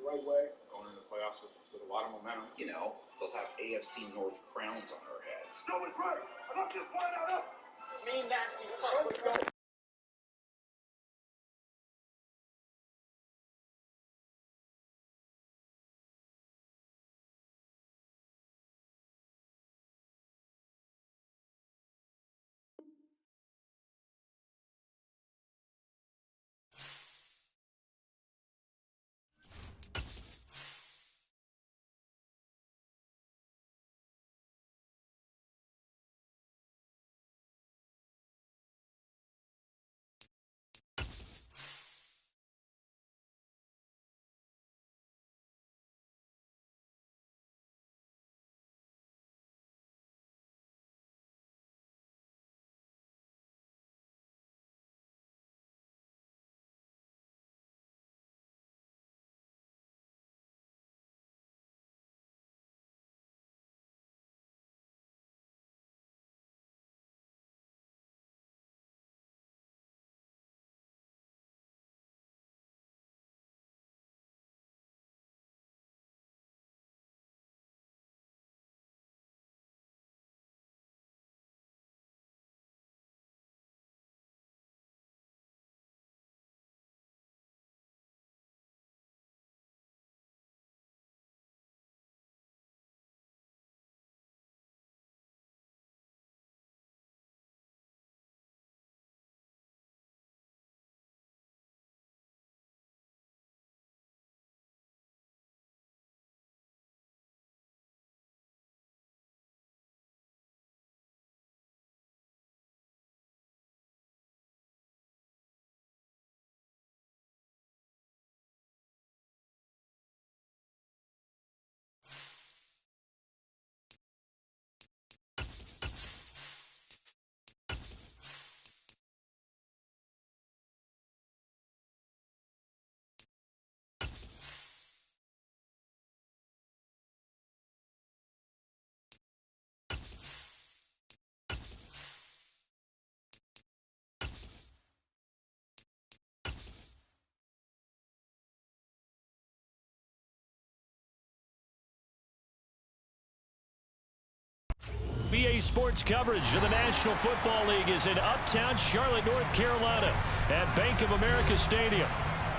right way, going into the playoffs with a lot of momentum. You know, they'll have AFC North crowns on their heads. Go is right. I don't just find out. Mean, nasty, tough. BA Sports coverage of the National Football League is in uptown Charlotte, North Carolina at Bank of America Stadium.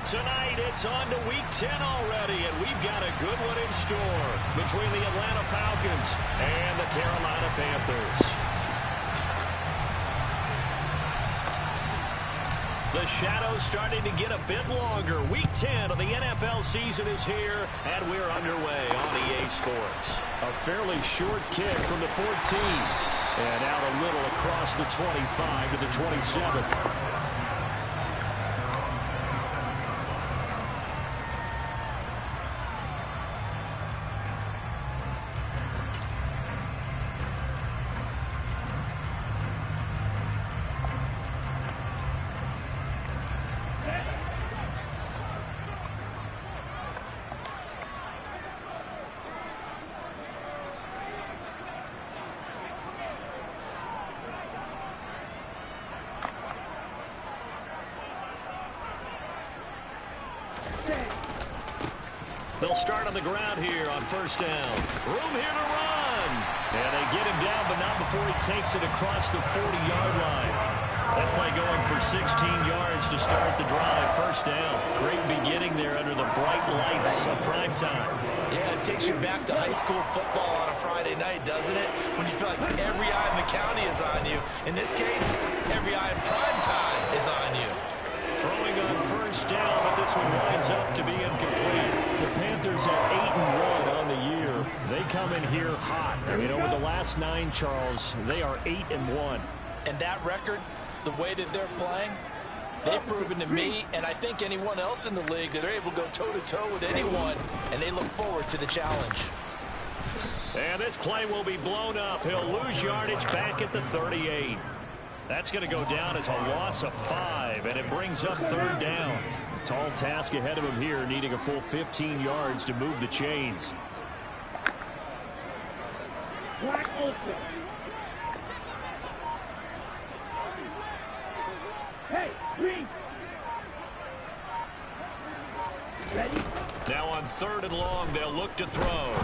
Tonight, it's on to Week 10 already, and we've got a good one in store between the Atlanta Falcons and the Carolina Panthers. The shadow's starting to get a bit longer. Week 10 of the NFL season is here, and we're underway on EA Sports. A fairly short kick from the 14. And out a little across the 25 to the 27. They'll start on the ground here on first down. Room here to run. And they get him down, but not before he takes it across the 40-yard line. That play going for 16 yards to start the drive. First down. Great beginning there under the bright lights of prime time. Yeah, it takes you back to high school football on a Friday night, doesn't it? When you feel like every eye in the county is on you. In this case, every eye in prime time is on you. Throwing on first down, but this one winds up to be incomplete. The Panthers at 8-1 on the year. They come in here hot. I mean, over the last 9, Charles, they are 8-1. And that record, the way that they're playing, they've proven to me, and I think anyone else in the league, that they're able to go toe-to-toe with anyone, and they look forward to the challenge. And this play will be blown up. He'll lose yardage back at the 38. That's going to go down as a loss of 5, and it brings up third down. Tall task ahead of him here, needing a full 15 yards to move the chains. Wide open. Hey, green. Ready? Now Now on 3rd and long, they'll look to throw.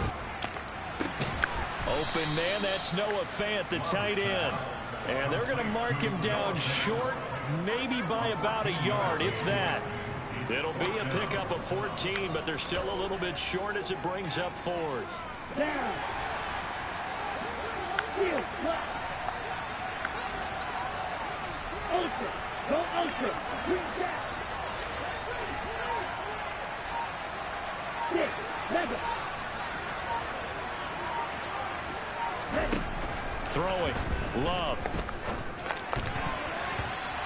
Open man, that's Noah Fant, the tight end. And they're going to mark him down short, maybe by about a yard, if that. It'll be a pickup of 14, but they're still a little bit short as it brings up 4th. Down. Field left. Ultra. Go ultra. Bring down. 6. Mega. Throwing. Love.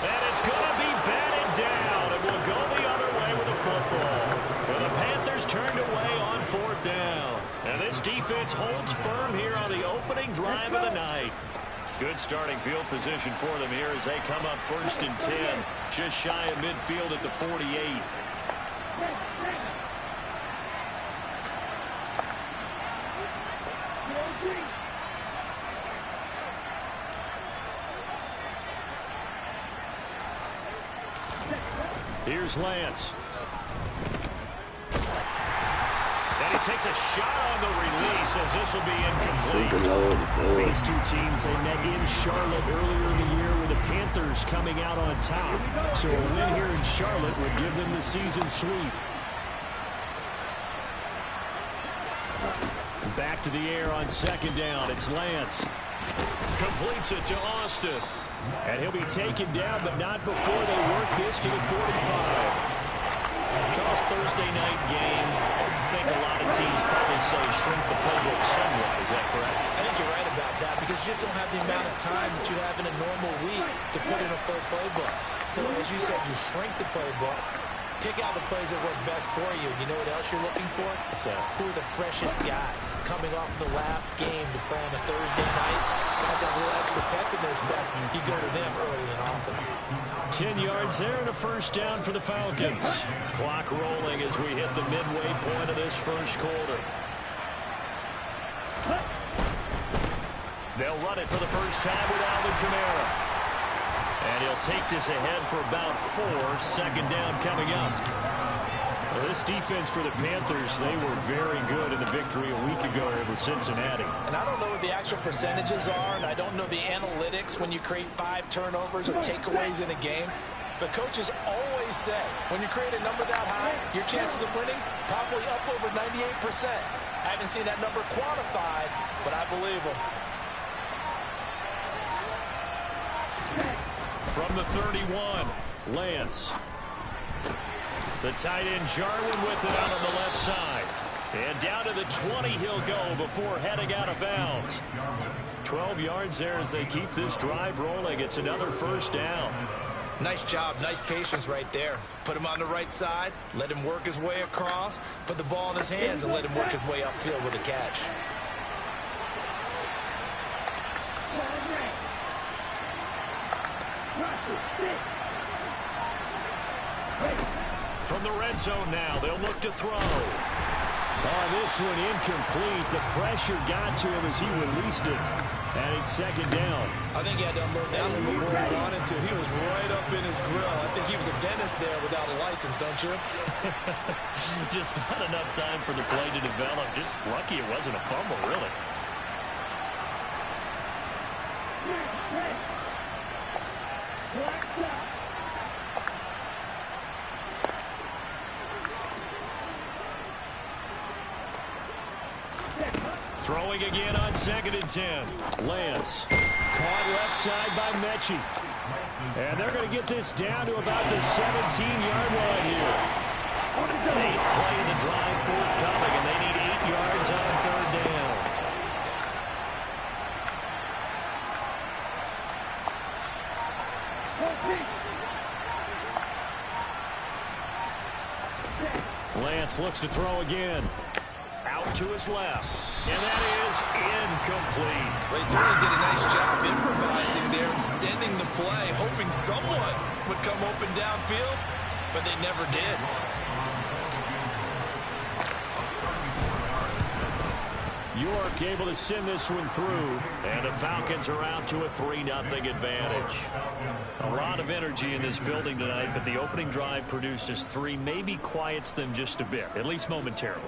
And it's going to be batted down. It will go the other way with the football. And the Panthers turned away on 4th down. And this defense holds firm here on the opening drive of the night. Good starting field position for them here as they come up 1st and 10. Just shy of midfield at the 48. Here's Lance. And he takes a shot on the release as this will be incomplete. These two teams, they met in Charlotte earlier in the year with the Panthers coming out on top. So a win here in Charlotte would give them the season sweep. Back to the air on 2nd down. It's Lance. Completes it to Austin. And he'll be taken down, but not before they work this to the 45. Charles, Thursday night game. I think a lot of teams probably say shrink the playbook somewhat. Is that correct? I think you're right about that because you just don't have the amount of time that you have in a normal week to put in a full playbook. So, as you said, you shrink the playbook. Pick out the plays that work best for you. You know what else you're looking for? Who are the freshest guys coming off the last game to play on a Thursday night? Guys have a little extra pep in their step. You go to them early and often. 10 yards there and a 1st down for the Falcons. Clock rolling as we hit the midway point of this 1st quarter. They'll run it for the first time with Alvin Kamara. And he'll take this ahead for about 4. 2nd down coming up. Well, this defense for the Panthers, they were very good in the victory a week ago over Cincinnati. And I don't know what the actual percentages are, and I don't know the analytics when you create 5 turnovers or takeaways in a game. But coaches always say, when you create a number that high, your chances of winning probably up over 98%. I haven't seen that number quantified, but I believe them. From the 31, Lance. The tight end Jarwin with it out on the left side. And down to the 20 he'll go before heading out of bounds. 12 yards there as they keep this drive rolling. It's another 1st down. Nice job, nice patience right there. Put him on the right side, let him work his way across, put the ball in his hands and let him work his way upfield with a catch. From the red zone now, they'll look to throw. Oh, this one incomplete. The pressure got to him as he released it. And it's 2nd down. I think he had to unload that one before he wanted to. He was right up in his grill. I think he was a dentist there without a license, don't you? Just not enough time for the play to develop. Just lucky it wasn't a fumble, really. Throwing again on 2nd and 10. Lance. Caught left side by Mechie. And they're going to get this down to about the 17-yard line here. 8th play in the drive forthcoming, and they need 8 yards on 3rd down. Lance looks to throw again. Out to his left. And that is incomplete. They certainly did a nice job improvising there, extending the play, hoping someone would come open downfield, but they never did. York able to send this one through, and the Falcons are out to a 3-0 advantage. A lot of energy in this building tonight, but the opening drive produces 3, maybe quiets them just a bit, at least momentarily.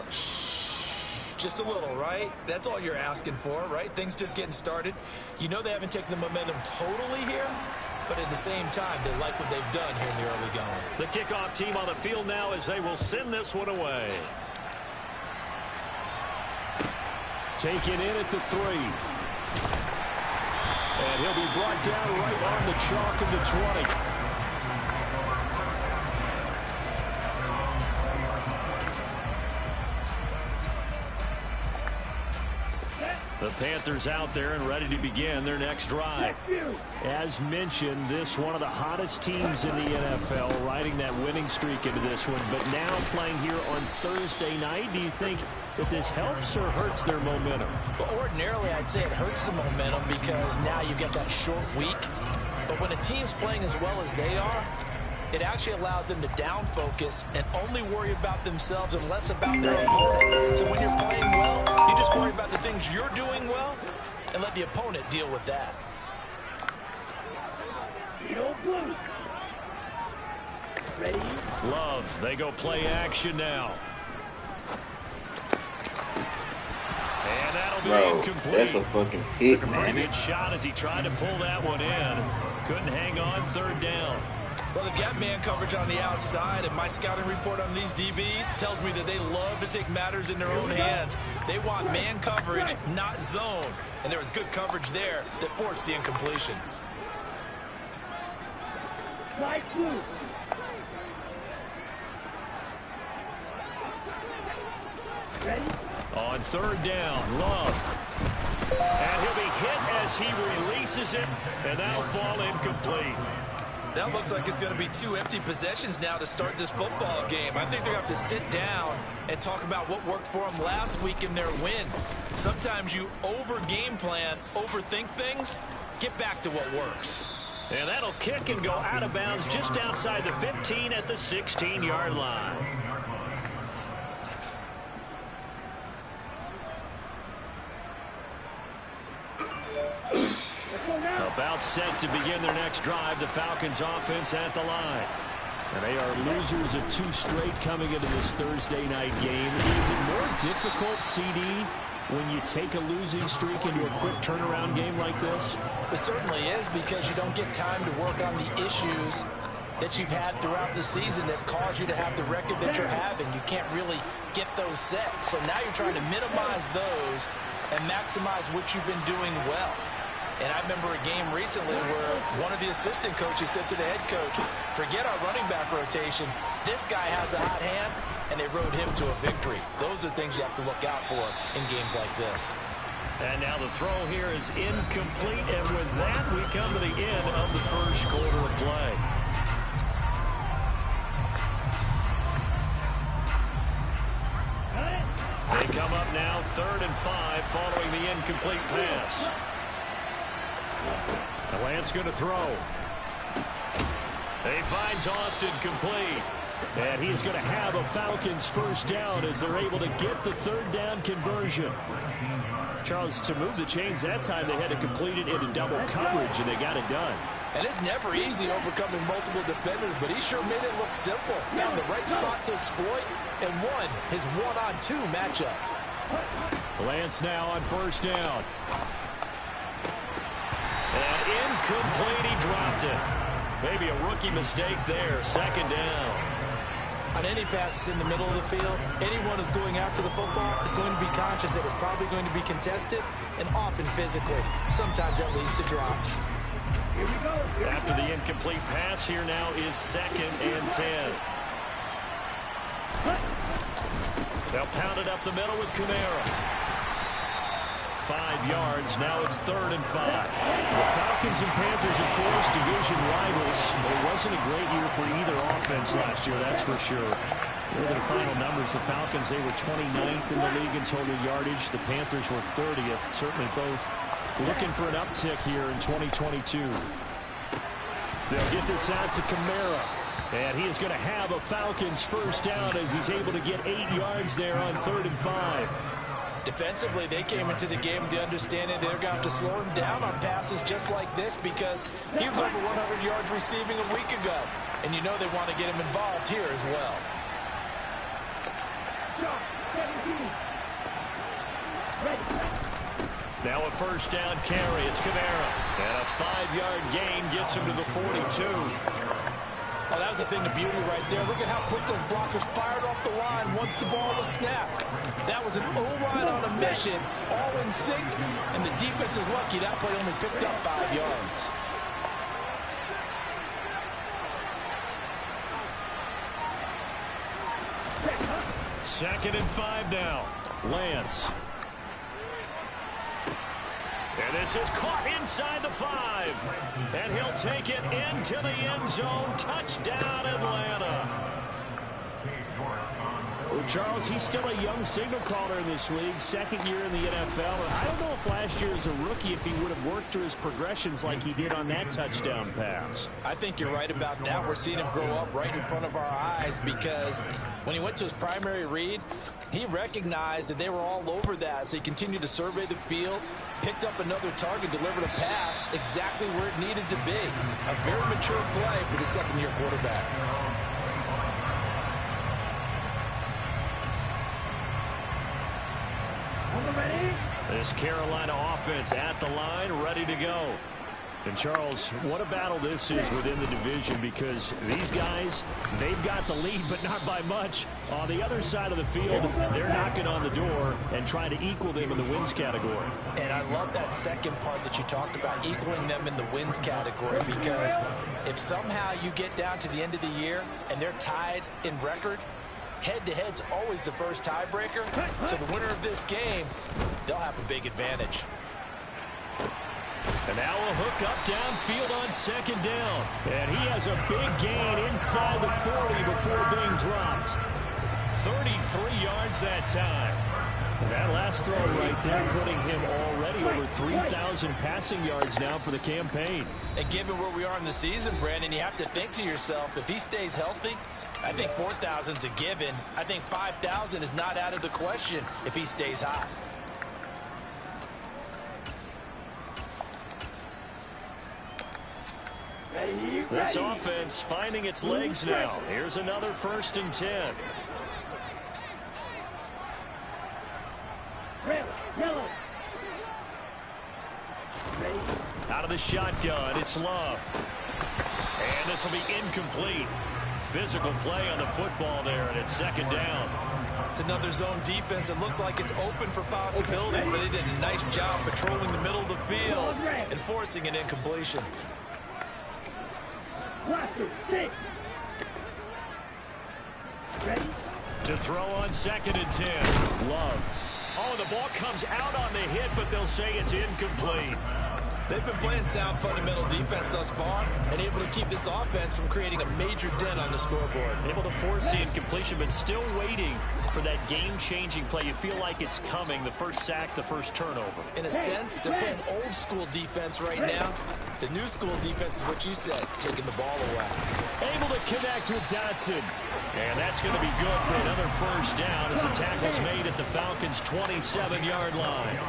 Just a little, right? That's all you're asking for, right? Things just getting started. You know they haven't taken the momentum totally here, but at the same time, they like what they've done here in the early going. The kickoff team on the field now as they will send this one away. Taken in at the 3. And he'll be brought down right on the chalk of the 20. The Panthers out there and ready to begin their next drive. As mentioned, this one of the hottest teams in the NFL, riding that winning streak into this one, but now playing here on Thursday night. Do you think that this helps or hurts their momentum? Well, ordinarily, I'd say it hurts the momentum because now you get that short week. But when a team's playing as well as they are, it actually allows them to down focus and only worry about themselves and less about their opponent. So when you're playing well, you just worry about the things you're doing well and let the opponent deal with that. Ready? Love, they go play action now. And that'll be incomplete. That's a fucking hit, Took a pretty man. good shot as he tried to pull that one in. Couldn't hang on, 3rd down. Well, they've got man coverage on the outside, and my scouting report on these DBs tells me that they love to take matters in their own hands. They want man coverage, not zone. And there was good coverage there that forced the incompletion. Try 2. Ready? On 3rd down, Love. And he'll be hit as he releases it, and that'll fall incomplete. That looks like it's going to be 2 empty possessions now to start this football game. I think they're going to have to sit down and talk about what worked for them last week in their win. Sometimes you over-game plan, overthink things. Get back to what works. And that'll kick and go out of bounds just outside the 15 at the 16-yard line. About set to begin their next drive, the Falcons offense at the line. And they are losers of 2 straight coming into this Thursday night game. Is it more difficult, CD, when you take a losing streak into a quick turnaround game like this? It certainly is, because you don't get time to work on the issues that you've had throughout the season that cause you to have the record that you're having. You can't really get those set. So now you're trying to minimize those and maximize what you've been doing well. And I remember a game recently where one of the assistant coaches said to the head coach, forget our running back rotation. This guy has a hot hand, and they rode him to a victory. Those are things you have to look out for in games like this. And now the throw here is incomplete, and with that, we come to the end of the first quarter of play. They come up now 3rd and 5 following the incomplete pass. Lance going to throw. He finds Austin complete. And he is going to have a Falcons first down as they're able to get the 3rd down conversion. Charles, to move the chains that time, they had to complete it into double coverage, and they got it done. And it's never easy overcoming multiple defenders, but he sure made it look simple. Found the right spot to exploit and won his 1-on-2 matchup. Lance now on 1st down. And incomplete, he dropped it. Maybe a rookie mistake there, 2nd down. On any passes in the middle of the field, anyone who's going after the football is going to be conscious that it's probably going to be contested and often physically. Sometimes that leads to drops. Here we go. After the incomplete pass, here now is 2nd and 10. They'll pound it up the middle with Kamara. 5 yards. Now it's 3rd and 5. The Falcons and Panthers, of course, division rivals. It wasn't a great year for either offense last year, that's for sure. Look at the final numbers. The Falcons, they were 29th in the league in total yardage. The Panthers were 30th. Certainly both looking for an uptick here in 2022. They'll get this out to Kamara. And he is going to have a Falcons first down as he's able to get 8 yards there on 3rd and 5. Defensively, they came into the game with the understanding they're going to have to slow him down on passes just like this because he was over 100 yards receiving a week ago. And you know they want to get him involved here as well. Now a first down carry. It's Kamara. And a 5-yard gain gets him to the 42. Oh, that was a thing of beauty right there. Look at how quick those blockers fired off the line once the ball was snapped. That was an O-line on a mission, all in sync, and the defense is lucky that play only picked up 5 yards. Second and 5 now. Lance. And this is caught inside the 5. And he'll take it into the end zone. Touchdown, Atlanta. Well, Charles, he's still a young signal caller in this league, second year in the NFL. And I don't know if last year as a rookie, if he would have worked through his progressions like he did on that touchdown pass. I think you're right about that. We're seeing him grow up right in front of our eyes because when he went to his primary read, he recognized that they were all over that. So he continued to survey the field, picked up another target, delivered a pass exactly where it needed to be. A very mature play for the second-year quarterback. This Carolina offense at the line, ready to go. And Charles, what a battle this is within the division because these guys, they've got the lead, but not by much. On the other side of the field, they're knocking on the door and trying to equal them in the wins category. And I love that second part that you talked about, equaling them in the wins category, because if somehow you get down to the end of the year and they're tied in record, head-to-head's always the first tiebreaker. So the winner of this game, they'll have a big advantage. And now a hook up downfield on second down. And he has a big gain inside the 40 before being dropped. 33 yards that time. And that last throw right there putting him already over 3,000 passing yards now for the campaign. And given where we are in the season, Brandon, you have to think to yourself, if he stays healthy, I think 4,000's a given. I think 5,000 is not out of the question if he stays hot. This offense finding its legs now. Here's another 1st and 10. Out of the shotgun, it's Love. And this will be incomplete. Physical play on the football there, and it's second down. It's another zone defense. It looks like it's open for possibilities, but they did a nice job patrolling the middle of the field and forcing an incompletion. To throw on 2nd and 10. Love. Oh, the ball comes out on the hit, but they'll say it's incomplete. They've been playing sound fundamental defense thus far and able to keep this offense from creating a major dent on the scoreboard. Able to force the incompletion, but still waiting for that game-changing play. You feel like it's coming, the first sack, the first turnover. In a sense, they're playing old-school defense right now. The new school defense is what you said, taking the ball away. Able to connect with Dotson. And that's going to be good for another first down as the tackle's made at the Falcons' 27-yard line.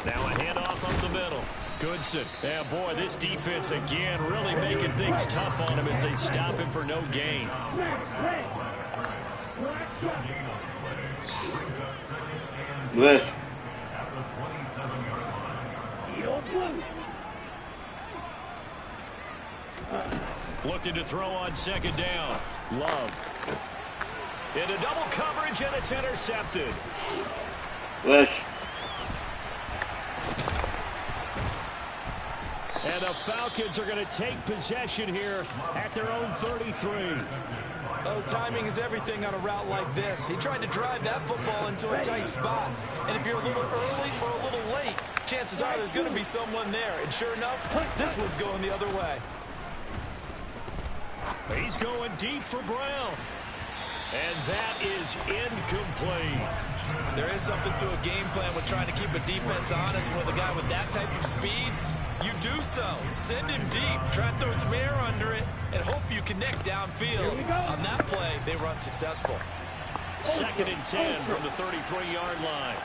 Now a handoff up the middle. Goodson. Yeah, boy, this defense again really making things tough on him as they stop him for no gain. Bliss. Looking to throw on second down. Love. Into double coverage, and it's intercepted. Bliss. And the Falcons are going to take possession here at their own 33. Oh, timing is everything on a route like this. He tried to drive that football into a tight spot. And if you're a little early or a little late, chances are there's going to be someone there. And sure enough, this one's going the other way. He's going deep for Brown. And that is incomplete. There is something to a game plan with trying to keep a defense honest with a guy with that type of speed. You do so. Send him deep. Try to throw some air under it and hope you connect downfield. On that play, they run successful. 2nd and 10 from the 33-yard line.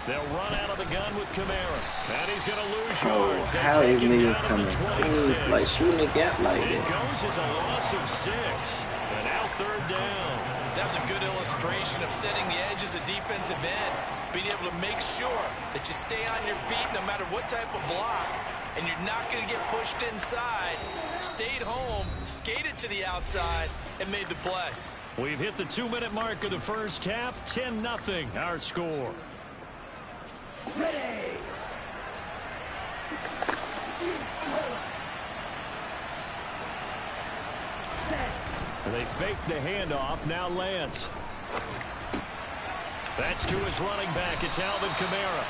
They'll run out of the gun with Kamara. And he's going to lose yards. How these niggas coming close, like shooting the gap like It that? goes as a loss of 6. And now 3rd down. That's a good illustration of setting the edge as a defensive end. Being able to make sure that you stay on your feet no matter what type of block. And you're not going to get pushed inside. Stayed home, skated to the outside, and made the play. We've hit the 2-minute mark of the first half. 10-0 our score. They fake the handoff. Now Lance. That's to his running back. It's Alvin Kamara.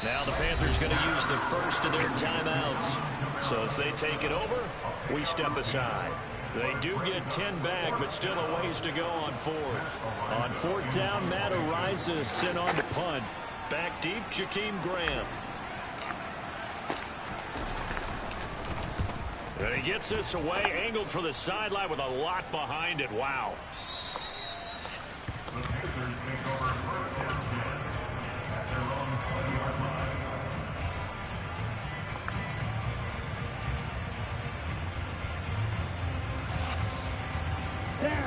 Now the Panthers going to use the first of their timeouts. So as they take it over, we step aside. They do get 10 back, but still a ways to go on 4th. On 4th down, Matt Ariza sent on to punt. Back deep, Jakeem Graham. And he gets this away, angled for the sideline with a lot behind it. Wow.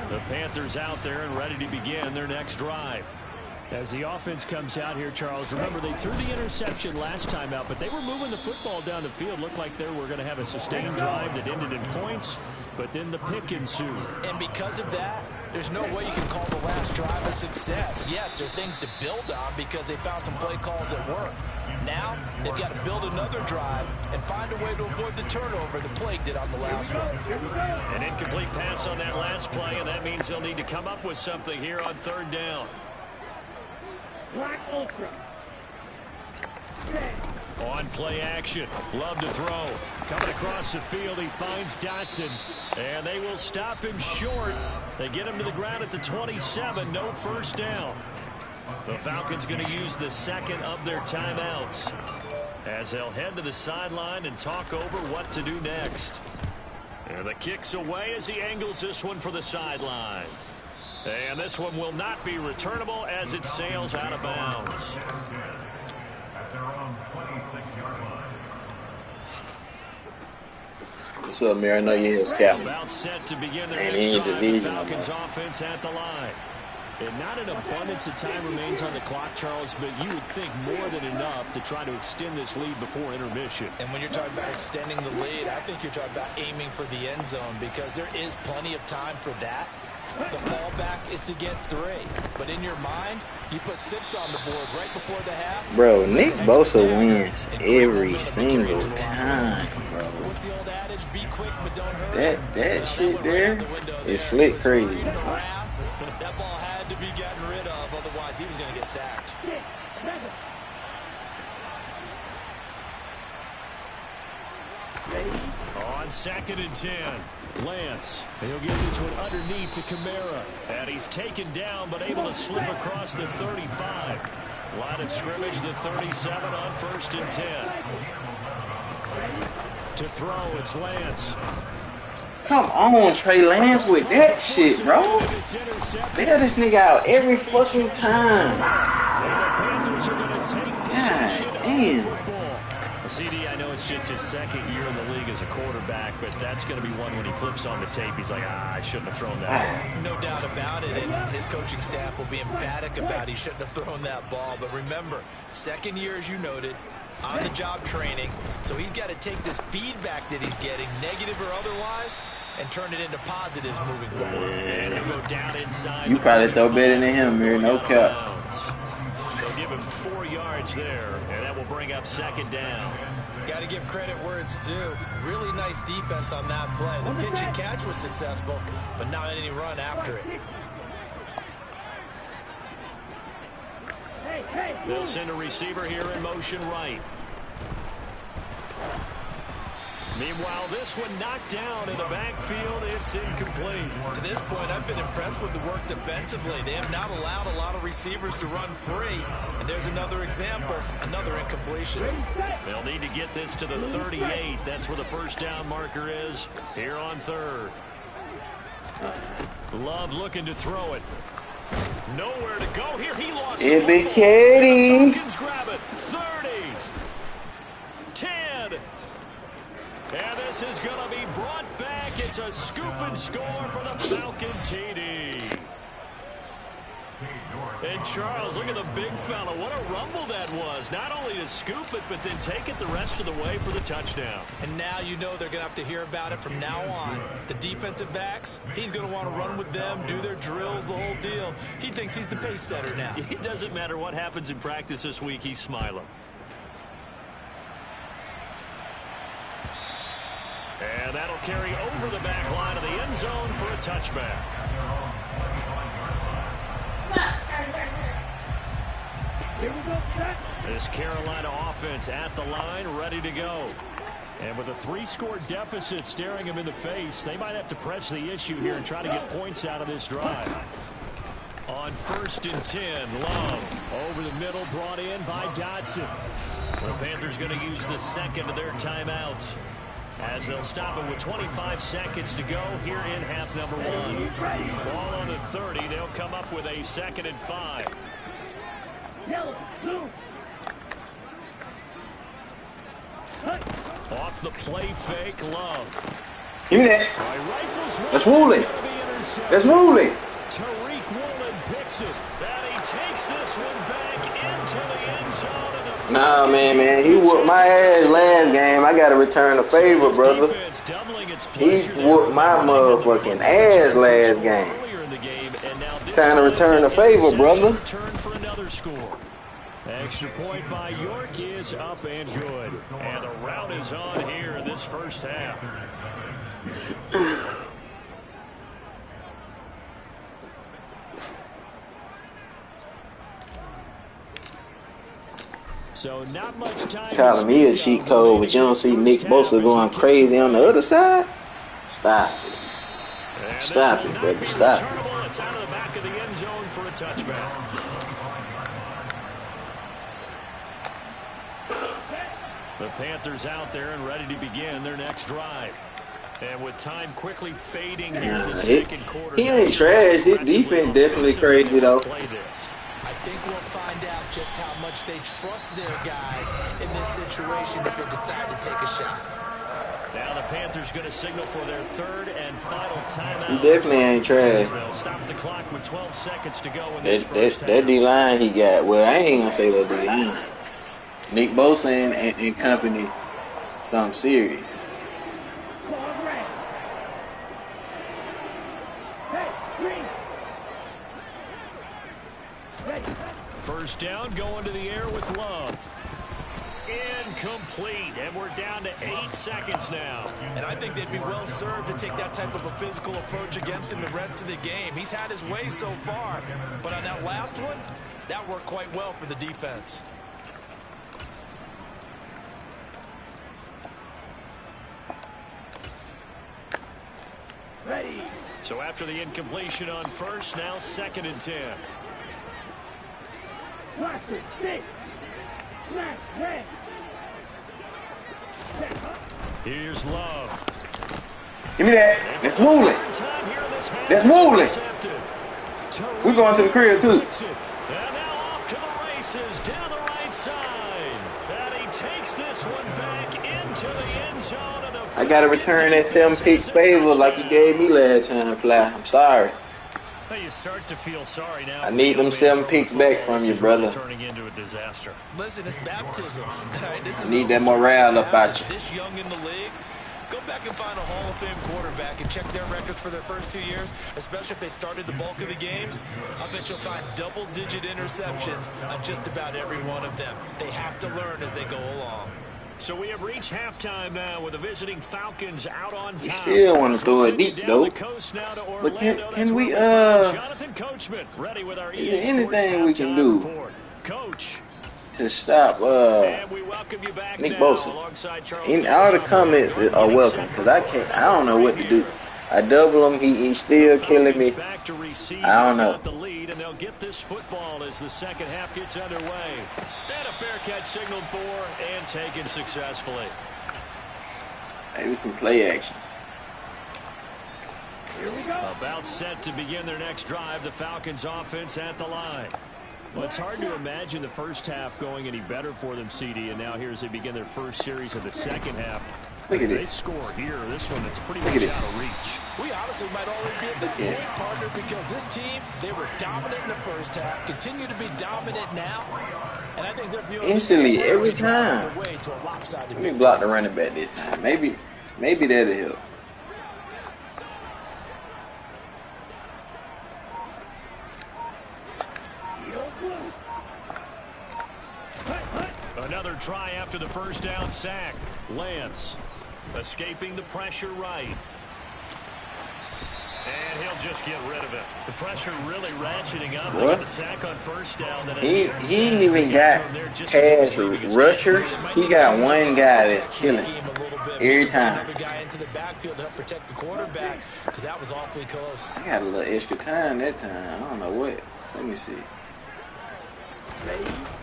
The Panthers out there and ready to begin their next drive. As the offense comes out here, Charles, remember they threw the interception last time out, but they were moving the football down the field. Looked like they were going to have a sustained drive that ended in points, but then the pick ensued. And because of that, there's no way you can call the last drive a success. Yes, there are things to build on because they found some play calls that work. Now, they've got to build another drive and find a way to avoid the turnover the plague did on the last one. An incomplete pass on that last play, and that means they'll need to come up with something here on 3rd down. On play action. Love to throw. Coming across the field, he finds Dotson. And they will stop him short. They get him to the ground at the 27. No first down. The Falcons going to use the 2nd of their timeouts as they'll head to the sideline and talk over what to do next. And the kick's away as he angles this one for the sideline. And this one will not be returnable as it sails out of bounds. What's up, Mary? I know you're here scouting. About set to begin their And next he ain't drive. The division, Falcons offense at the line. And not an abundance of time remains on the clock, Charles, but you would think more than enough to try to extend this lead before intermission. And when you're talking about extending the lead, I think you're talking about aiming for the end zone because there is plenty of time for that. The fallback is to get 3. But in your mind, you put 6 on the board right before the half. Bro, Nick Bosa wins every single time, bro. What's the old adage? Be quick, but don't hurry. That shit there is slick crazy. That ball had to be gotten rid of, otherwise he was going to get sacked. On 2nd and 10, Lance. He'll get this one underneath to Kamara. And he's taken down, but able to slip across the 35. Line of scrimmage, the 37 on 1st and 10. To throw, it's Lance. Come on, Trey Lance with that shit, bro. They got this nigga out every fucking time. God damn. CD, I know it's just his 2nd year in the league as a quarterback, but that's going to be one when he flips on the tape. He's like, I shouldn't have thrown that. No doubt about it, and his coaching staff will be emphatic about he shouldn't have thrown that ball. But remember, 2nd year, as you noted, on-the-job training, so he's got to take this feedback that he's getting, negative or otherwise, and turn it into positives moving forward. And he'll go down inside. You probably throw better than him, man. No cap. They'll give him 4 yards there, and that will bring up 2nd down. Got to give credit where it's due. Really nice defense on that play. The pitch and catch was successful, but not any run after it. They'll send a receiver here in motion right. Meanwhile, this one knocked down in the backfield. It's incomplete. To this point, I've been impressed with the work defensively. They have not allowed a lot of receivers to run free. And there's another example, another incompletion. They'll need to get this to the 38. That's where the first down marker is here on third. Love looking to throw it. Nowhere to go here. He lost it. Big Katie. Falcons grab it. 30. 10. And this is going to be brought back. It's a scoop and score for the Falcon TD. And Charles, look at the big fella. What a rumble that was. Not only to scoop it, but then take it the rest of the way for the touchdown. And now you know they're going to have to hear about it from now on. The defensive backs, he's going to want to run with them, do their drills, the whole deal. He thinks he's the pace setter now. It doesn't matter what happens in practice this week. He's smiling. And that'll carry over the back line of the end zone for a touchback. This Carolina offense at the line, ready to go. And with a 3-score deficit staring them in the face, they might have to press the issue here and try to get points out of this drive. On 1st and 10, Love over the middle, brought in by Dodson. The Panthers going to use the second of their timeouts, as they'll stop it with 25 seconds to go here in half number 1. Ball on the 30. They'll come up with a 2nd and 5. Off the play fake, Love. Give me that. That's Woolley. That's Woolley. Tariq Woolen picks it. And he takes this one back into the end zone. Nah, man. He whooped my ass last game. I got to return the favor, brother. He whooped my motherfucking ass last game. Trying to return the favor, brother. Extra point by York is up and good. And the route is on here in this first half. So not much time. Calling me a cheat code, but you don't see Nick Bosa going crazy on the other side? Stop it. Stop it, brother. Stop it. It's out of the back of the end zone for a touchback. The Panthers out there and ready to begin their next drive. And with time quickly fading here in the second quarter. He ain't trash. His defense definitely crazy, though. I think we'll find out just how much they trust their guys in this situation if they decide to take a shot. Now the Panthers going to signal for their 3rd and final timeout. He definitely ain't trash. They'll stop the clock with 12 seconds to go in this first half. That D-line he got, well, I ain't going to say that D-line. Nick Bosa and company, something serious. First down, going to the air with Love. Incomplete, and we're down to 8 seconds now. And I think they'd be well served to take that type of a physical approach against him the rest of the game. He's had his way so far, but on that last one, that worked quite well for the defense. So after the incompletion on first, now 2nd and 10. Here's Love. Give me that. That's Woolley. That's Woolley. We're going to the crib, too. And now off to the races down the right side. And he takes this one back into the end zone. I got to return that 7-pick favor like you gave me last time, Fly. I'm sorry. You start to feel sorry now. I need them 7 picks back from you, brother. Turning into a disaster. Listen, it's baptism. I need that morale up out you. This young in the league, go back and find a Hall of Fame quarterback and check their records for their first 2 years, especially if they started the bulk of the games. I bet you'll find double-digit interceptions on just about every one of them. They have to learn as they go along. So we have reached halftime now with the visiting Falcons out on top. Still want to throw it deep, though. But can we, Jonathan Coachman ready with our is there anything we can do? Coach. to stop And we welcome you back Nick now Bosa. alongside Charles All the comments are welcome because I don't know what to do. I double him, he's still killing me. Back to receive. I don't know. The lead, and they'll get this football as the second half gets underway. And a fair catch signaled for and taken successfully. Maybe some play action. About set to begin their next drive, the Falcons offense at the line. Well, it's hard to imagine the first half going any better for them, CD, and now here as they begin their first series of the second half. Look at They this. score here. This one that's pretty Look much at out this. of reach. We honestly might already be at the point, partner, because this team, they were dominant in the first half, continue to be dominant now, and I think they're viewing Instantly, every time. their way to a lopsided Let me block the running back this time. Maybe that'll help. Another try after the first down sack. Lance escaping the pressure right. And he'll just get rid of it. The pressure really ratcheting up. They got the sack on first down. He ain't even got pass rushers. He got one guy that's killing every time. Another guy into the backfield to help protect the quarterback because that was awfully close. I got a little extra time that time. I don't know what. Let me see.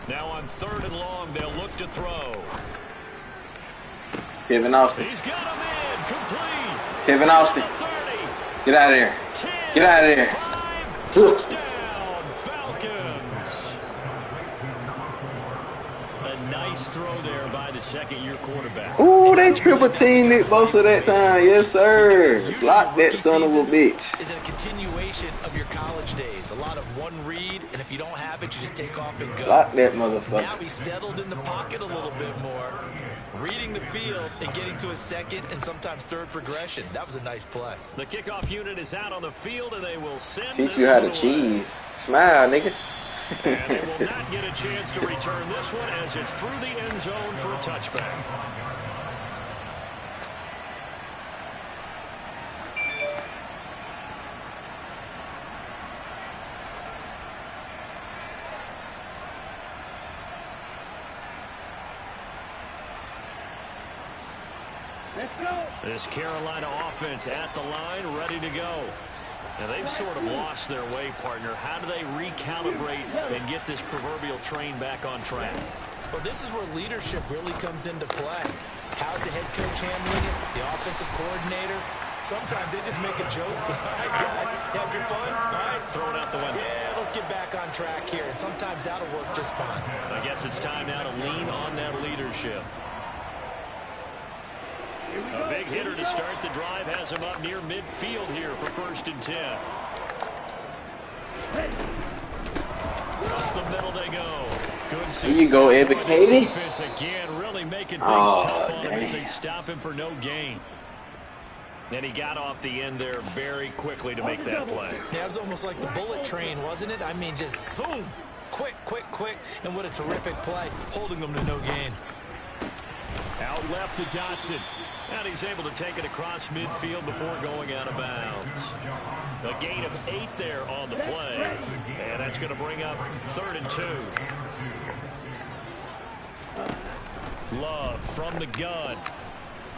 Now on 3rd and long, they'll look to throw. Kevin Austin. He's got him in, complete. Kevin Austin. 30, Get out of there. 10, Get out of there. 5, touchdown, Falcons. A nice throw there by the second-year quarterback. Ooh, they triple teamed Nick Bosa that time. Yes, sir. Block that son of a bitch. Is it a continuation of your college days? A lot of one read, and if you don't have it, you just take off and go. Block that Now motherfucker. he's settled in the pocket a little bit more, reading the field and getting to his second and sometimes third progression. That was a nice play. The kickoff unit is out on the field, and they will send Teach this you how to one away. cheese. Smile, nigga. And they will not get a chance to return this one as it's through the end zone for a touchback. This Carolina offense at the line, ready to go. Now, they've sort of lost their way, partner. How do they recalibrate and get this proverbial train back on track? Well, this is where leadership really comes into play. How's the head coach handling it? The offensive coordinator? Sometimes they just make a joke. All right, guys, had your fun? All right, Throw it out the window. yeah, let's get back on track here. And sometimes that'll work just fine. I guess it's time now to lean on that leadership. A big hitter to start the drive has him up near midfield here for 1st and 10. Up the middle they go. Good. Here you go, Evan Katie. Defense again, really making things Oh, tough on him as they damn. stop him for no gain. And he got off the end there very quickly to make that play. Yeah, it was almost like the bullet train, wasn't it? I mean, just zoom, quick, quick, quick, and what a terrific play, holding them to no gain. Out left to Dotson. And he's able to take it across midfield before going out of bounds. A gain of 8 there on the play. And that's going to bring up 3rd and 2. Love from the gun.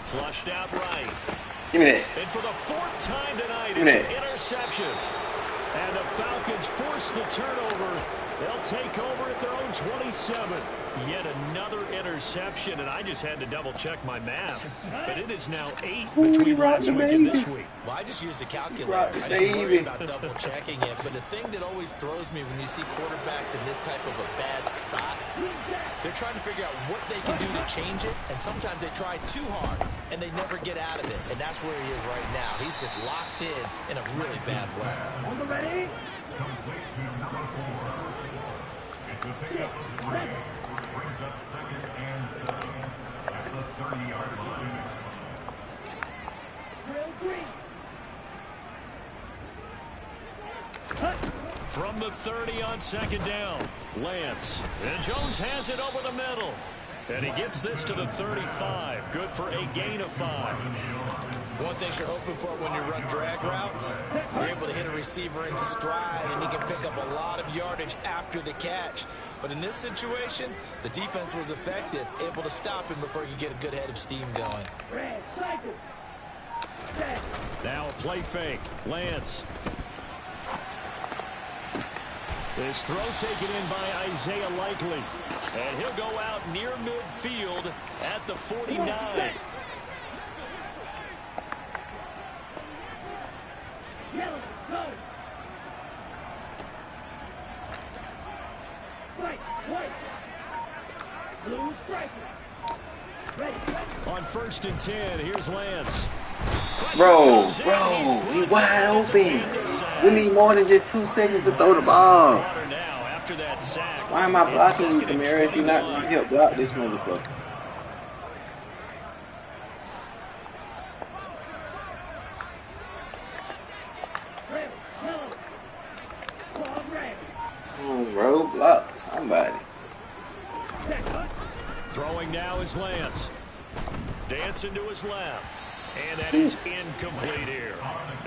Flushed out right. Give me that. And for the 4th time tonight, Give me it's that. an interception. And the Falcons force the turnover. They'll take over at their own 27. Yet another interception, and I just had to double-check my math. But it is now 8 between last week and this week. Well, I just used a calculator. Rock I the didn't worry baby. about double-checking it. But the thing that always throws me when you see quarterbacks in this type of a bad spot, they're trying to figure out what they can do to change it, and sometimes they try too hard, and they never get out of it. And that's where he is right now. He's just locked in a really bad way. From the 30 on 2nd down, Lance. And Jones has it over the middle. And he gets this to the 35. Good for a gain of 5. One thing you're hoping for when you run drag routes, you're able to hit a receiver in stride, and he can pick up a lot of yardage after the catch. But in this situation, the defense was effective, able to stop him before he could get a good head of steam going. Now a play fake. Lance. This throw taken in by Isaiah Likely. And he'll go out near midfield at the 49. On 1st and 10, here's Lance. Bro, he wide open. We need more than just 2 seconds to throw the ball. Why am I blocking you, Kamara, if you're not going to help block this motherfucker? Bro, block somebody. Throwing now is Lance. Dancing to his left. And that is incomplete here.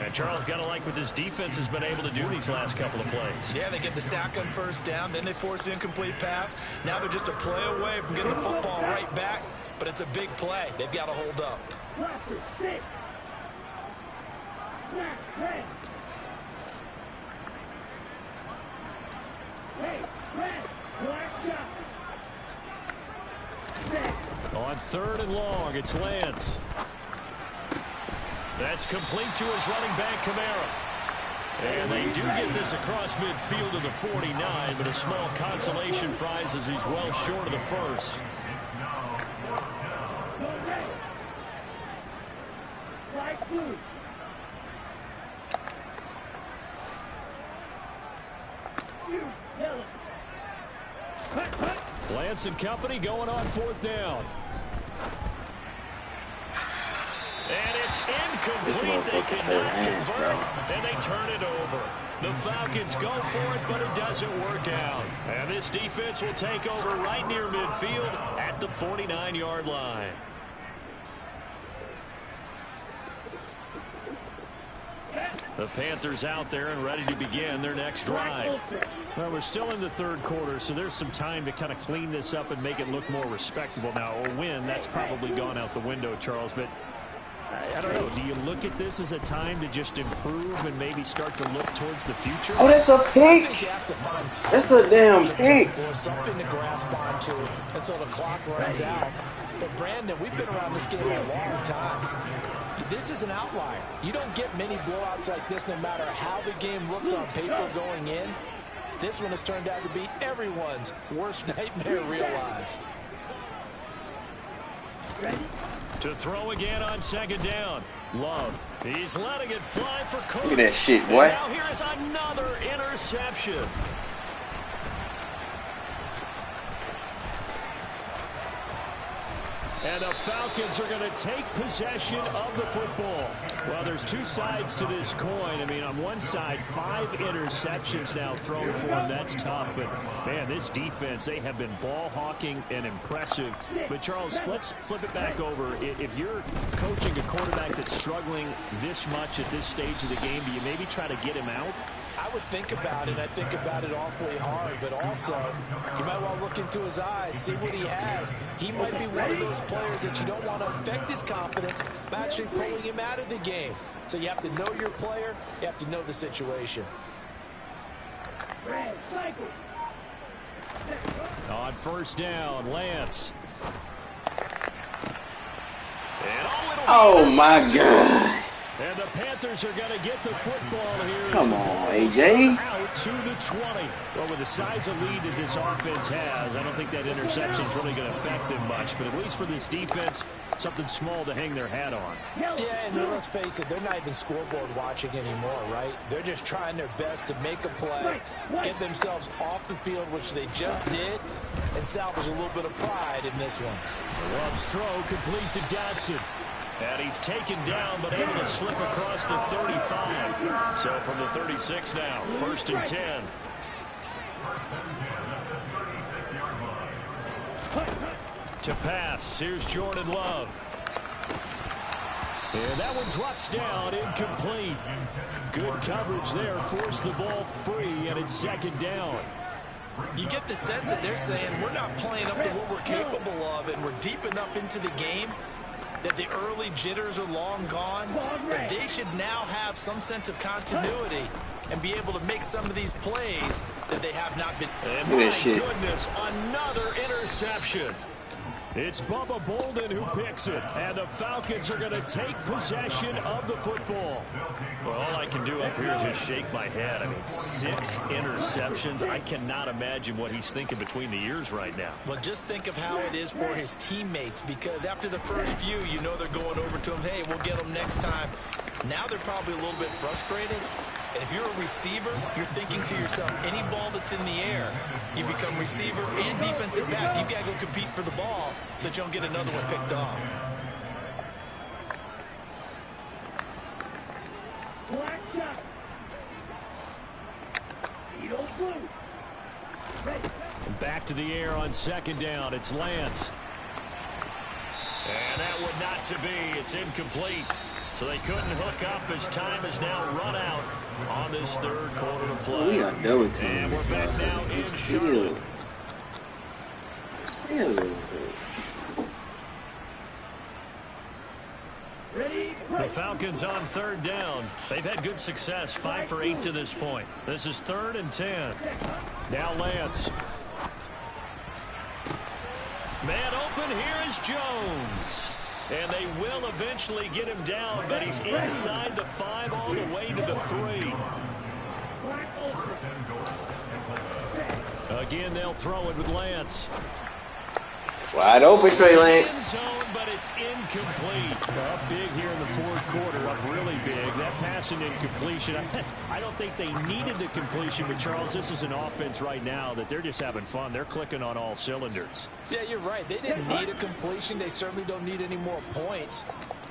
And Charles, got to like what this defense has been able to do these last couple of plays. Yeah, they get the sack on 1st down, then they force an incomplete pass. Now they're just a play away from getting the football right back, but it's a big play. They've got to hold up. On 3rd and long, it's Lance. That's complete to his running back, Kamara. And they do get this across midfield to the 49, but a small consolation prize as he's well short of the first. Lance and company going on 4th down. And it's incomplete. They cannot convert, and they turn it over. The Falcons go for it, but it doesn't work out. And this defense will take over right near midfield at the 49-yard line. The Panthers out there and ready to begin their next drive. Well, we're still in the 3rd quarter, so there's some time to kind of clean this up and make it look more respectable. Now, a win, that's probably gone out the window, Charles, but I don't know. Do you look at this as a time to just improve and maybe start to look towards the future? Oh, that's a pick. That's a damn pick. Something to grasp onto until the clock runs out. But, Brandon, we've been around this game a long time. This is an outlier. You don't get many blowouts like this no matter how the game looks on paper going in. This one has turned out to be everyone's worst nightmare realized. To throw again on 2nd down. Love. He's letting it fly for Cook. Look at that shit, boy. And now here is another interception. And the Falcons are going to take possession of the football. Well, there's 2 sides to this coin. I mean, on one side, 5 interceptions now thrown for them. That's tough. But, man, this defense, they have been ball hawking and impressive. But, Charles, let's flip it back over. If you're coaching a quarterback that's struggling this much at this stage of the game, do you maybe try to get him out? I would think about it. I think about it awfully hard, but also you might want to look into his eyes, see what he has. He might be one of those players that you don't want to affect his confidence by actually pulling him out of the game. So you have to know your player. You have to know the situation. On 1st down, Lance. Oh, my God. And the Panthers are going to get the football here. Come on, AJ. Out to the 20. Well, with the size of lead that this offense has, I don't think that interception is really going to affect them much. But at least for this defense, something small to hang their hat on. Yeah, and let's face it, they're not even scoreboard watching anymore, right? They're just trying their best to make a play, get themselves off the field, which they just did, and salvage a little bit of pride in this one. Love's throw complete to Dotson. And he's taken down, but able to slip across the 35. So from the 36 now, 1st and 10. To pass. Here's Jordan Love. And that one drops down, incomplete. Good coverage there, forced the ball free, and it's second down. You get the sense that they're saying we're not playing up to what we're capable of, and we're deep enough into the game that the early jitters are long gone, that they should now have some sense of continuity and be able to make some of these plays that they have not been. And my goodness, another interception. It's Bubba Bolden who picks it, and the Falcons are going to take possession of the football. Well, all I can do up here is just shake my head. I mean, 6 interceptions. I cannot imagine what he's thinking between the ears right now. Well, just think of how it is for his teammates, because after the first few, you know they're going over to him, hey, we'll get them next time. Now they're probably a little bit frustrated. And if you're a receiver, you're thinking to yourself, any ball that's in the air, you become receiver and defensive back. You've got to go compete for the ball so that you don't get another one picked off. Back to the air on second down. It's Lance. And that would not to be. It's incomplete. So they couldn't hook up as time has now run out on this third quarter of play. We are double teaming And we're this back now in Still. The Falcons on third down. They've had good success, 5 for 8 to this point. This is 3rd and 10. Now Lance. Man open, here is Jones. And they will eventually get him down, but he's inside the 5 all the way to the 3. Again, they'll throw it with Lance. Wide open, Trey Lance. Zone, but it's incomplete. Up big here in the fourth quarter, up really big. That pass and incompletion, I don't think they needed the completion, but Charles, this is an offense right now that they're just having fun. They're clicking on all cylinders. Yeah, you're right. They didn't need a completion. They certainly don't need any more points.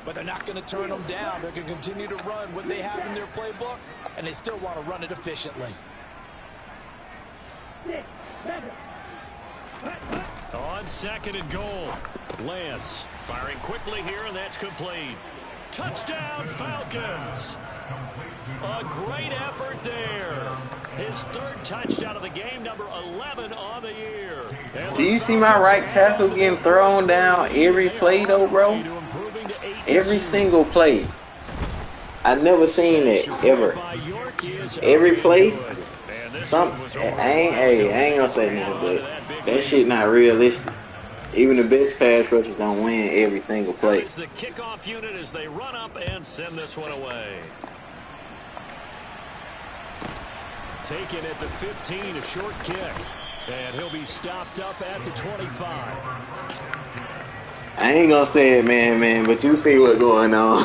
But they're not going to turn them down. They're going to continue to run what they have in their playbook, and they still want to run it efficiently. On second and goal, Lance firing quickly here, and that's complete. Touchdown, Falcons. A great effort there. His 3rd touchdown of the game, number 11 on the year. Do you see my right tackle getting thrown down every play, though, bro? Every single play. I never seen it, ever. Every play. I ain't gonna say nothing, but that shit not realistic. Even the best pass rushers don't win every single play. It's the kickoff unit as they run up and send this one away. Taken at the 15, a short kick. And he'll be stopped up at the 25. I ain't gonna say it, man, but you see what's going on.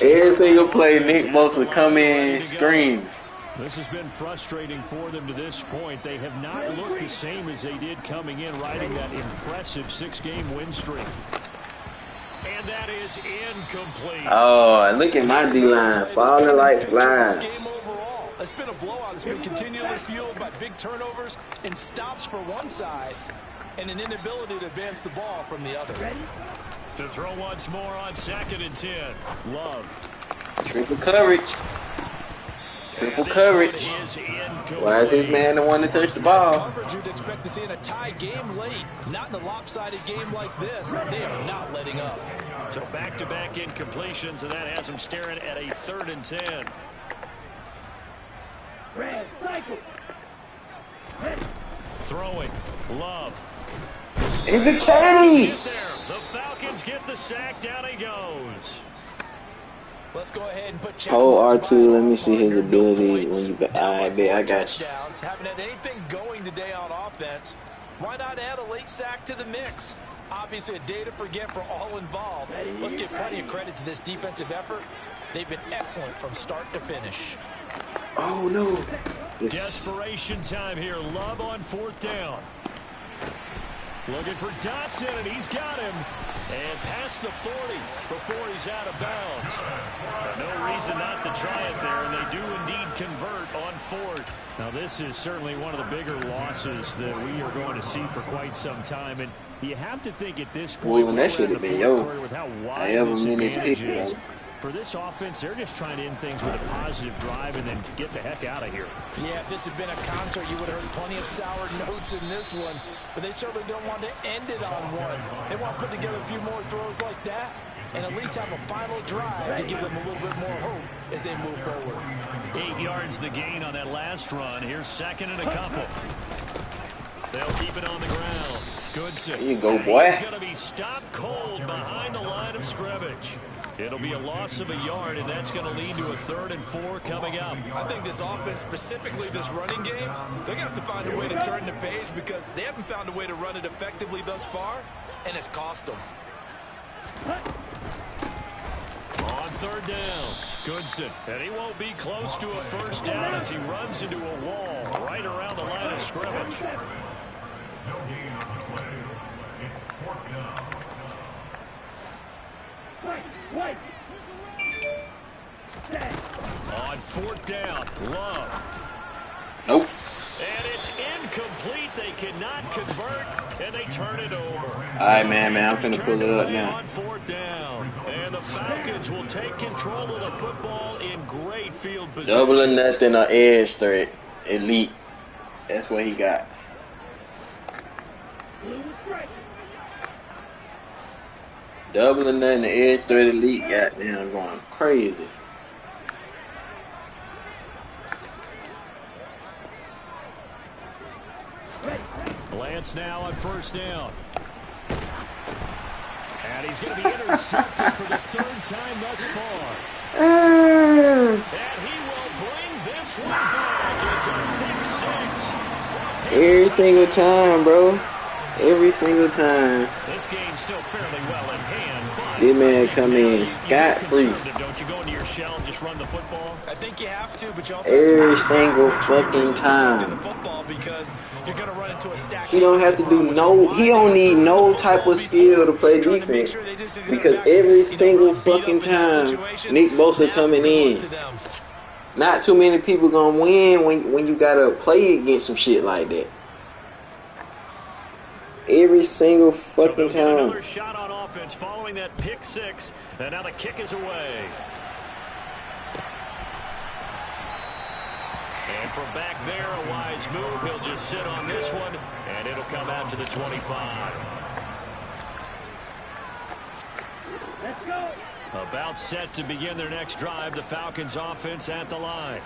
Every single play, Nick Bosa come in, scream. This has been frustrating for them to this point. They have not looked the same as they did coming in, riding that impressive 6-game win streak. And that is incomplete. Oh, look at my D-line falling like flies. It's been a blowout. It's been continually fueled by big turnovers and stops for one side and an inability to advance the ball from the other. To throw once more on 2nd and 10. Love. Triple coverage. Triple coverage. Why is his man the one to touch the ball? Coverage you'd expect to see in a tie game late. Not in a lopsided game like this. They are not letting up. So back-to-back incompletions, and that has him staring at a 3rd and 10. Throwing. Love. It's a caddy. The Falcons get the sack. Down he goes. Let's go ahead and put Hold R2. Let me see his ability. When you, I bet I got you. Haven't had anything going today on offense. Why not add a late sack to the mix? Obviously a day to forget for all involved. Let's give plenty of credit to this defensive effort. They've been excellent from start to finish. Oh, no. Desperation time here. Love on 4th down. Looking for Dotson, and he's got him. And past the 40 before he's out of bounds. No reason not to try it there, and they do indeed convert on 4th. Now, this is certainly one of the bigger losses that we are going to see for quite some time. And you have to think at this point, Well, that should have been with how wide this advantage is. For this offense, they're just trying to end things with a positive drive and then get the heck out of here. Yeah, if this had been a concert, you would have heard plenty of sour notes in this one. But they certainly don't want to end it on one. They want to put together a few more throws like that and at least have a final drive to give them a little bit more hope as they move forward. 8 yards the gain on that last run. Here's 2nd and a couple. They'll keep it on the ground. Goodson. There you go, boy. He's going to be stopped cold behind the line of scrimmage. It'll be a loss of a yard, and that's going to lead to a 3rd and 4 coming up. I think this offense, specifically this running game, they're going to have to find a way to turn the page because they haven't found a way to run it effectively thus far, and it's cost them. On 3rd down, Goodson, and he won't be close to a first down as he runs into a wall right around the line of scrimmage. On 4th down, Love. Nope. And it's incomplete. They cannot convert, and they turn it over. All right, man. I'm finna pull it up now. On 4th down, and the Falcons will take control of the football in great field position. Double or nothing or edge threat. Elite. That's what he got. Double or nothing, the edge threat elite. Goddamn, going crazy. Lance now on 1st down. And he's going to be intercepted for the 3rd time thus far. And he will bring this one back. It's a pick 6. Every single time, bro. Every single time. This game's still fairly well in hand, but this man come in scot-free. Don't you go into your shell and just run the football? I think you have to, but you also Every have to single make sure fucking you're time. the football because you're going to run into a stack. He don't have to do no. He don't need no type of skill to play defense because every single fucking time Nick Bosa coming in. Not too many people gonna win when you gotta play against some shit like that. Every single fucking time. Another shot on offense following that pick 6, and now the kick is away. And from back there, a wise move. He'll just sit on this one, and it'll come out to the 25. Let's go. About set to begin their next drive, the Falcons offense at the line.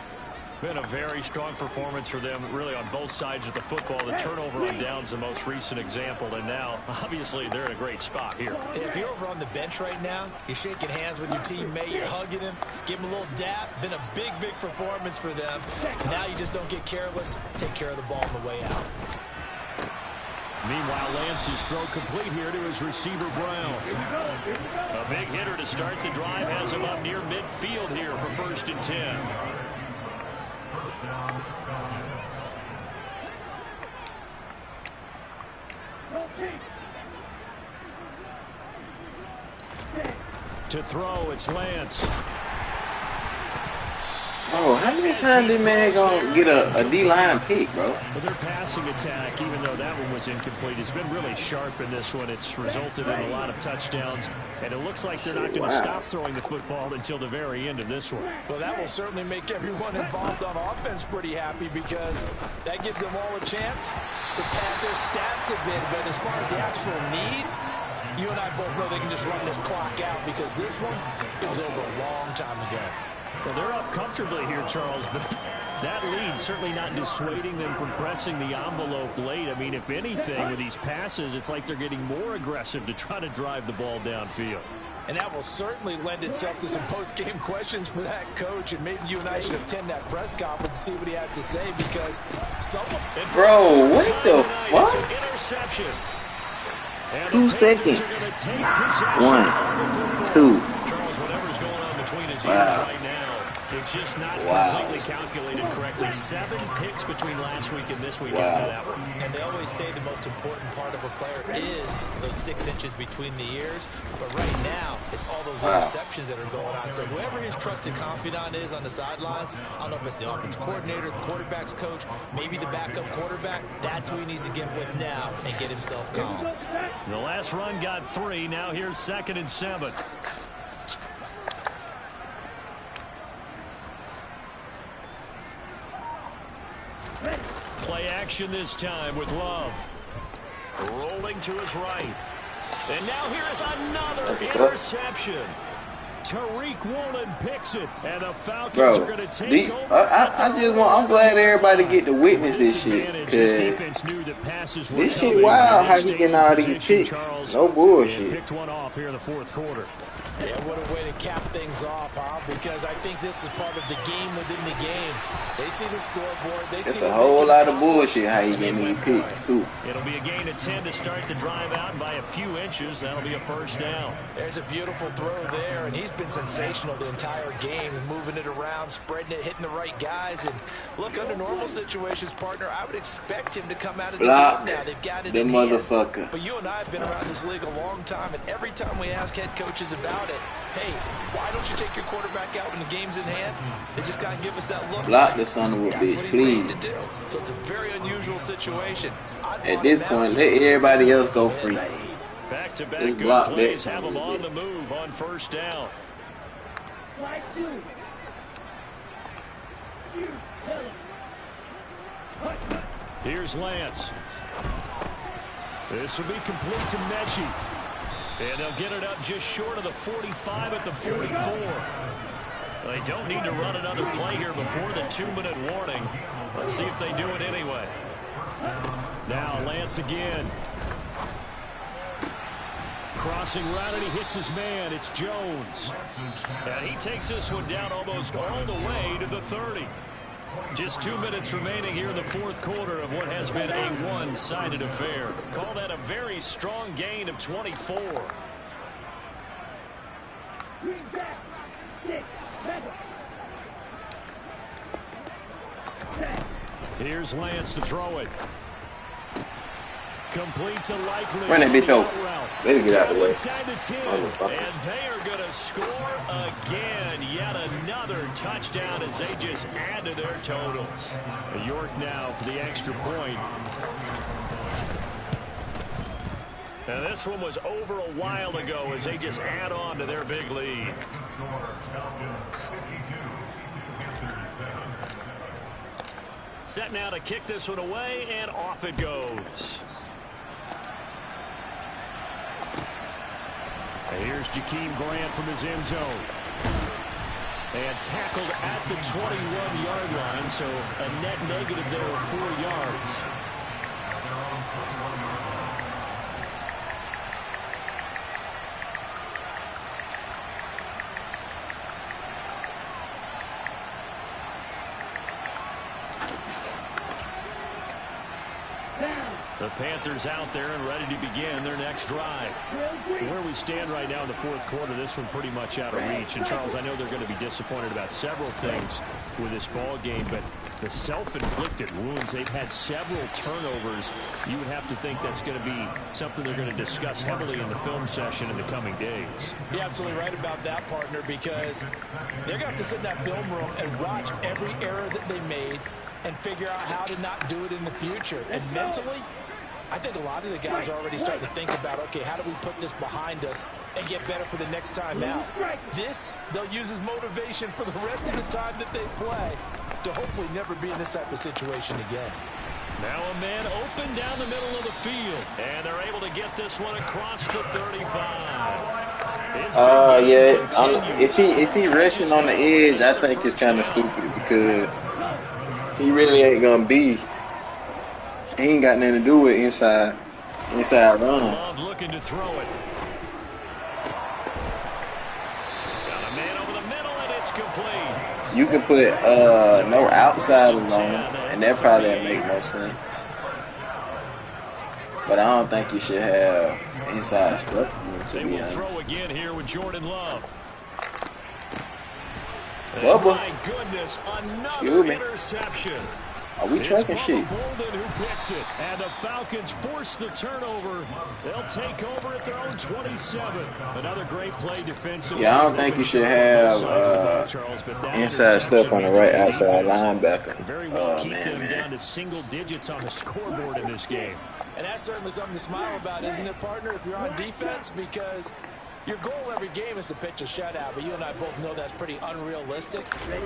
Been a very strong performance for them, really, on both sides of the football. The turnover on downs, the most recent example, and now, obviously, they're in a great spot here. If you're over on the bench right now, you're shaking hands with your teammate, you're hugging him, give him a little dap. Been a big, big performance for them. Now you just don't get careless. Take care of the ball on the way out. Meanwhile, Lance's throw complete here to his receiver, Brown. A big hitter to start the drive has him up near midfield here for 1st and 10. To throw, it's Lance. Oh, how many times did man gonna get a D-line pick, bro? But their passing attack, even though that one was incomplete, has been really sharp in this one. It's resulted in a lot of touchdowns, and it looks like they're not going to stop throwing the football until the very end of this one. Well, that will certainly make everyone involved on offense pretty happy because that gives them all a chance to pad their stats a bit. But as far as the actual need, you and I both know they can just run this clock out because this one, it was over a long time ago. Well, they're up comfortably here, Charles, but that lead certainly not dissuading them from pressing the envelope late. I mean, if anything, with these passes, it's like they're getting more aggressive to try to drive the ball downfield. And that will certainly lend itself to some post-game questions for that coach, and maybe you and I should attend that press conference to see what he has to say because someone... Bro, what the fuck? Interception. 2 seconds. 1, 2. Charles, whatever's going on between his ears Wow. right now, It's just not completely calculated correctly. 7 picks between last week and this week after that one. And they always say the most important part of a player is those 6 inches between the ears. But right now, it's all those interceptions that are going on. So whoever his trusted confidant is on the sidelines, I don't know if it's the offensive coordinator, the quarterback's coach, maybe the backup quarterback, that's who he needs to get with now and get himself calm. The last run got 3. Now here's 2nd and 7. Play action this time with Love. Rolling to his right. And now here's another interception. Tariq Woolen picks it. And the Falcons are going to take over. I'm glad everybody get to witness this shit. Because this shit wild how he getting all these picks. No bullshit. Picked one off here in the 4th quarter. Yeah, what a way to cap things off, huh? Because I think this is part of the game within the game. They see the scoreboard. It's a whole lot of bullshit how you getting these picks, too. It'll be a gain of 10 to start the drive out by a few inches. That'll be a 1st down. There's a beautiful throw there, and he's been sensational the entire game, moving it around, spreading it, hitting the right guys. And look, under normal situations, partner, I would expect him to come out of the game now. They've got it in motherfucker. Hand. But you and I have been around this league a long time, and every time we ask head coaches about it, hey, why don't you take your quarterback out when the game's in hand? They just got to give us that look. Block the son of a bitch, please. So it's a very unusual situation. At this point, let everybody else go free. Back-to-back good plays have them on the move on 1st down. Here's Lance. This will be complete to Mechie. And they'll get it up just short of the 45 at the 44. They don't need to run another play here before the 2-minute warning. Let's see if they do it anyway. Now Lance again. Crossing right, and he hits his man. It's Jones. And he takes this one down almost all the way to the 30. Just 2 minutes remaining here in the 4th quarter of what has been a one-sided affair. Call that a very strong gain of 24. Here's Lance to throw it. Complete to Likely. Run that bitch over. Let me get out of the way. And they are going to score again. Yet another touchdown as they just add to their totals. York now for the extra point. And this one was over a while ago as they just add on to their big lead. Set now to kick this one away, and off it goes. And here's Jakeem Grant from his end zone. And tackled at the 21-yard line, so a net negative there of 4 yards. The Panthers out there and ready to begin their next drive. Where we stand right now in the 4th quarter, this one pretty much out of reach. And, Charles, I know they're going to be disappointed about several things with this ball game, but the self-inflicted wounds, they've had several turnovers. You would have to think that's going to be something they're going to discuss heavily in the film session in the coming days. You're absolutely right about that, partner, because they're going to have to sit in that film room and watch every error that they made and figure out how to not do it in the future. And mentally, I think a lot of the guys are already starting to think about, okay, how do we put this behind us and get better for the next time out? This, they'll use as motivation for the rest of the time that they play to hopefully never be in this type of situation again. Now a man open down the middle of the field, and they're able to get this one across the 35. If he rushing on the edge, I think it's kind of stupid because he really ain't gonna be. He ain't got nothing to do with inside runs. Looking to throw it. Got a man over the middle, and it's complete. You can put no outsiders on him, and that probably make no sense. But I don't think you should have inside stuff. They will throw again here with Jordan Love. Bubba. My goodness, Excuse another me. interception. Are we tracking shit? Bolden who picks it, and the Falcons force the turnover. They'll take over at their own 27. Another great play defensively. Yeah, I don't think you should have inside stuff on the right outside linebacker. Very well keep them man. down to single digits on the scoreboard in this game. And that's certainly something to smile about, isn't it, partner, if you're on defense? Because your goal every game is to pitch a shutout, but you and I both know that's pretty unrealistic.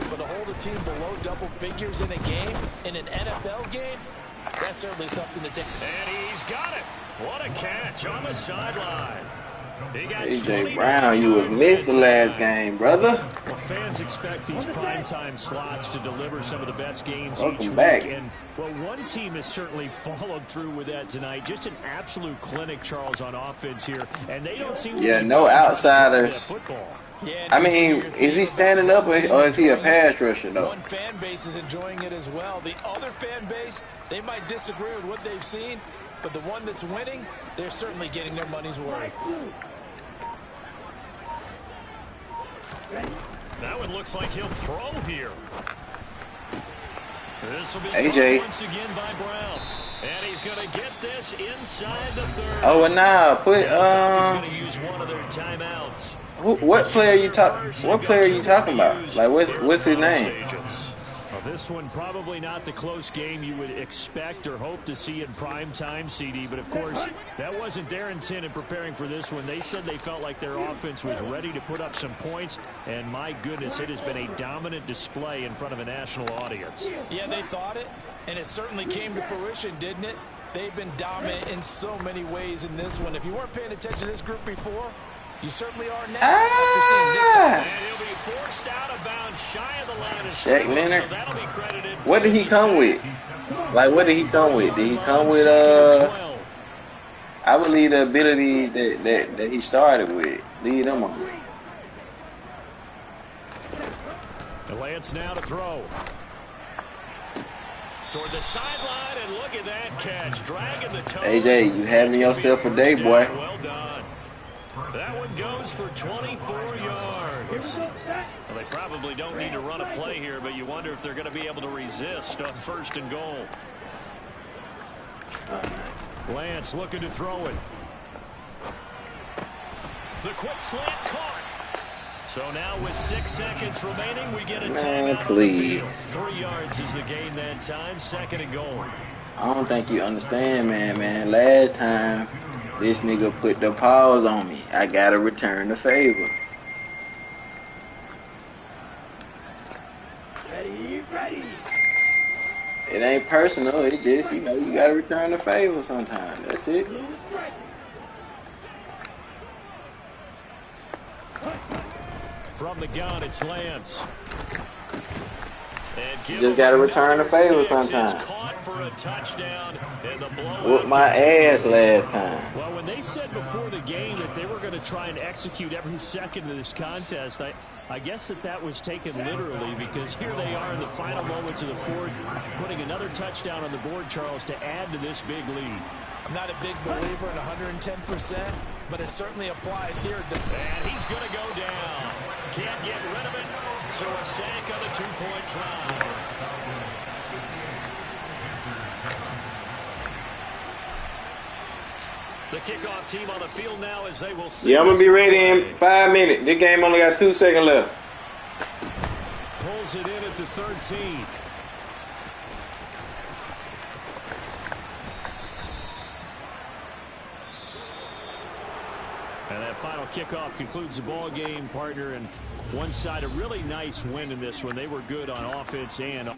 But to hold a team below double figures in a game, in an NFL game, that's certainly something to take. And he's got it. What a catch on the sideline. AJ Brown, you was missed the last game, brother. Well, fans expect these primetime slots to deliver some of the best games each Welcome week. back. And, well, one team has certainly followed through with that tonight. Just an absolute clinic, Charles, on offense here. And they don't seem to be no outsiders. football. Yeah, I mean, is he standing up or is he a pass rusher, though? One fan base is enjoying it as well. The other fan base, they might disagree with what they've seen, but the one that's winning, they're certainly getting their money's worth. That one looks like he'll throw here. This will be AJ. once again by Brown. And he's going to get this inside the 30. Oh, and now put He's going to use one of their timeouts. what player you talking about? Like what's his name? Well, this one probably not the close game you would expect or hope to see in prime time, CD. But of course, that wasn't their intent in preparing for this one. They said they felt like their offense was ready to put up some points. And my goodness, it has been a dominant display in front of a national audience. Yeah, they thought it, and it certainly came to fruition, didn't it? They've been dominant in so many ways in this one. If you weren't paying attention to this group before, you certainly are now. After seeing this time. And he'll be forced out of bounds shy of the line of Shaq scrimmage, Leonard. so that'll be credited. What did he come with? Like, what did he come with? Did he come with I believe the abilities that he started with. Lead them on. The Lance now to throw. Toward the sideline, and look at that catch. Dragging the toes. AJ, you having yourself a day, boy. Well done. That one goes for 24 yards. Well, they probably don't need to run a play here, but you wonder if they're going to be able to resist on 1st and goal. Lance looking to throw it. The quick slant caught. So now with 6 seconds remaining, we get a timeout. Please. 3 yards is the gain that time. 2nd and goal. I don't think you understand, man. Last time, this nigga put the pause on me. I gotta return the favor. Ready. It ain't personal. It's just, you gotta return the favor sometimes. That's it. From the gun, it's Lance. You just gotta return the favor sometimes. Whooped my ass last time. Well, when they said before the game that they were going to try and execute every second of this contest, I guess that was taken literally, because here they are in the final moments of the 4th, putting another touchdown on the board, Charles, to add to this big lead. I'm not a big believer in 110%, but it certainly applies here. And he's going to go down. Can't get rid of it. So a sack on the 2-point try. The kickoff team on the field now as they will see. Yeah, I'm going to be ready in 5 minutes. This game only got 2 seconds left. Pulls it in at the 13. And that final kickoff concludes the ball game, partner. And one side, a really nice win in this one. They were good on offense and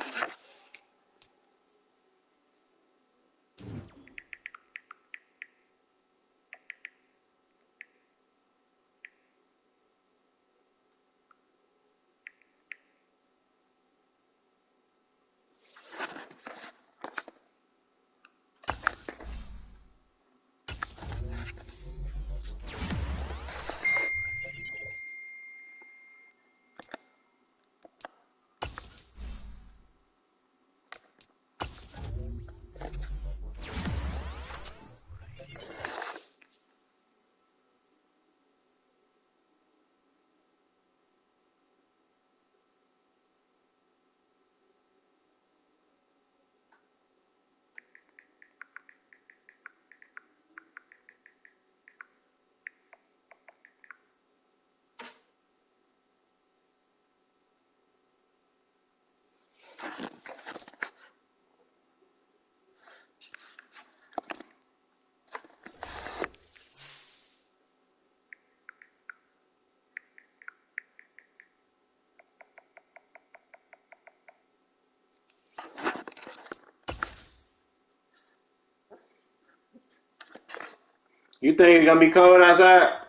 You think it's gonna be cold outside?